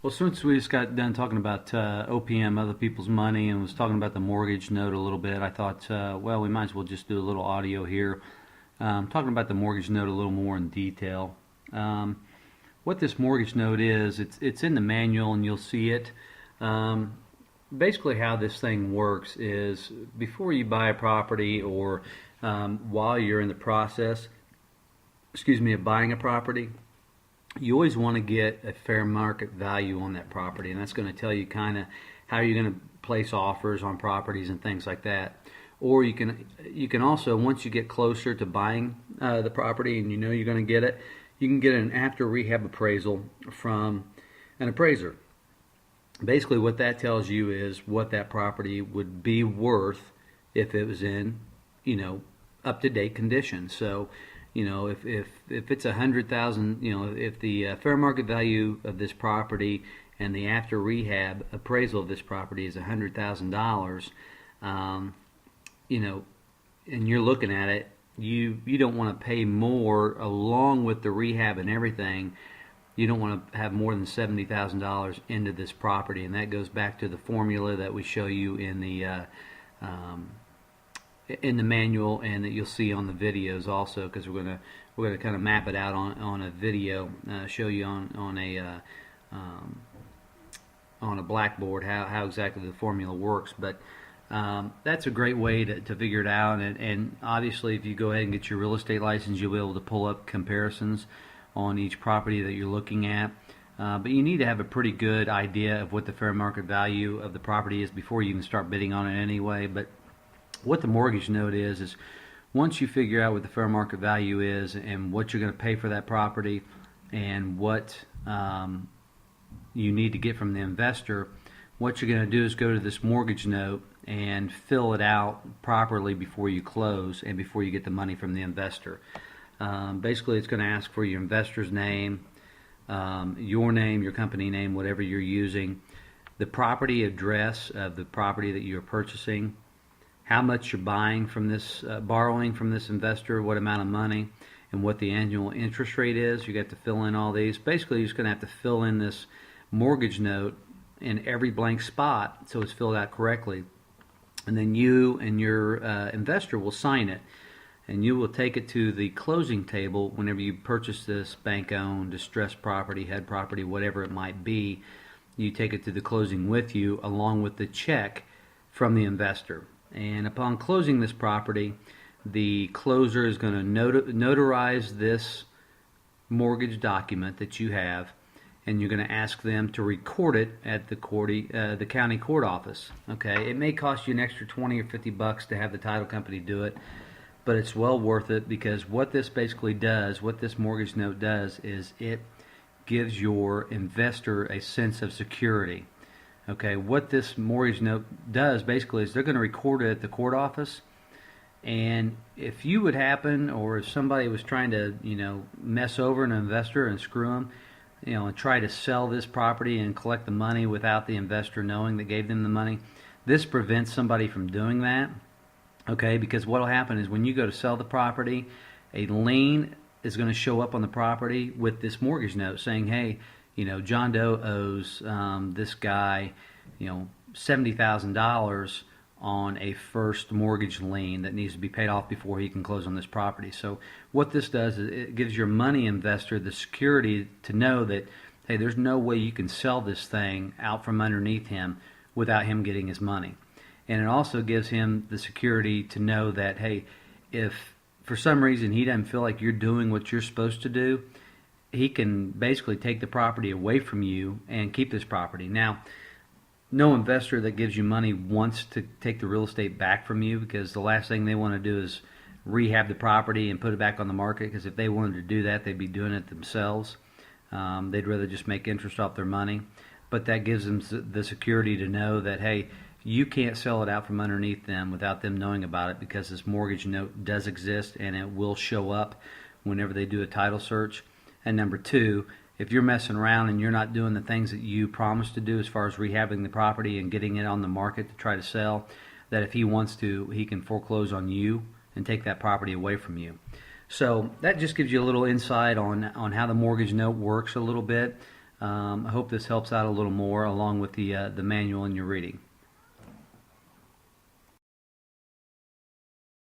Well, since we just got done talking about OPM, other people's money, and was talking about the mortgage note a little bit, I thought, well, we might as well just do a little audio here, talking about the mortgage note a little more in detail. What this mortgage note is, it's in the manual, and you'll see it. Basically, how this thing works is before you buy a property, or while you're in the process, of buying a property, you always want to get a fair market value on that property, and that's going to tell you kind of how you're going to place offers on properties and things like that. Or you can also, once you get closer to buying the property and you know you're going to get it, you can get an after rehab appraisal from an appraiser. Basically, what that tells you is what that property would be worth if it was in, up to date condition. So, if it's 100,000, if the fair market value of this property and the after rehab appraisal of this property is $100,000, and you're looking at it, you don't want to pay more along with the rehab and everything. You don't want to have more than $70,000 into this property, and that goes back to the formula that we show you in the manual, and that you'll see on the videos also, because we're gonna kind of map it out on a video, show you on a blackboard how exactly the formula works. But that's a great way to figure it out, and obviously if you go ahead and get your real estate license, you'll be able to pull up comparisons on each property that you're looking at. But you need to have a pretty good idea of what the fair market value of the property is before you even start bidding on it anyway. But what the mortgage note is once you figure out what the fair market value is and what you're going to pay for that property and what you need to get from the investor, what you're going to do is go to this mortgage note and fill it out properly before you close and before you get the money from the investor. Basically, it's going to ask for your investor's name, your company name, whatever you're using, the property address of the property that you're purchasing, how much you're borrowing from this investor, what amount of money, and what the annual interest rate is. You got to fill in all these. Basically, you're just going to have to fill in this mortgage note in every blank spot so it's filled out correctly. And then you and your investor will sign it. And you will take it to the closing table whenever you purchase this bank-owned, distressed property, head property, whatever it might be. You take it to the closing with you along with the check from the investor. And upon closing this property, the closer is going to notarize this mortgage document that you have, and you're going to ask them to record it at the county court office. Okay, it may cost you an extra $20 or $50 to have the title company do it, but it's well worth it, because what this basically does, what this mortgage note does, is it gives your investor a sense of security. Okay, what this mortgage note does basically is they're going to record it at the court office, and if you would happen, or if somebody was trying to, mess over an investor and screw them, and try to sell this property and collect the money without the investor knowing that gave them the money, this prevents somebody from doing that. Okay, because what will happen is when you go to sell the property, a lien is going to show up on the property with this mortgage note saying, hey, John Doe owes this guy, $70,000 on a first mortgage lien that needs to be paid off before he can close on this property. So what this does is it gives your money investor the security to know that, hey, there's no way you can sell this thing out from underneath him without him getting his money. And it also gives him the security to know that, hey, if for some reason he doesn't feel like you're doing what you're supposed to do, he can basically take the property away from you and keep this property. Now, no investor that gives you money wants to take the real estate back from you, because the last thing they want to do is rehab the property and put it back on the market, because if they wanted to do that, they'd be doing it themselves. They'd rather just make interest off their money. But that gives them the security to know that, hey, you can't sell it out from underneath them without them knowing about it, because this mortgage note does exist and it will show up whenever they do a title search. And number two, if you're messing around and you're not doing the things that you promised to do as far as rehabbing the property and getting it on the market to try to sell, that if he wants to, he can foreclose on you and take that property away from you. So that just gives you a little insight on how the mortgage note works a little bit. I hope this helps out a little more along with the manual in your reading.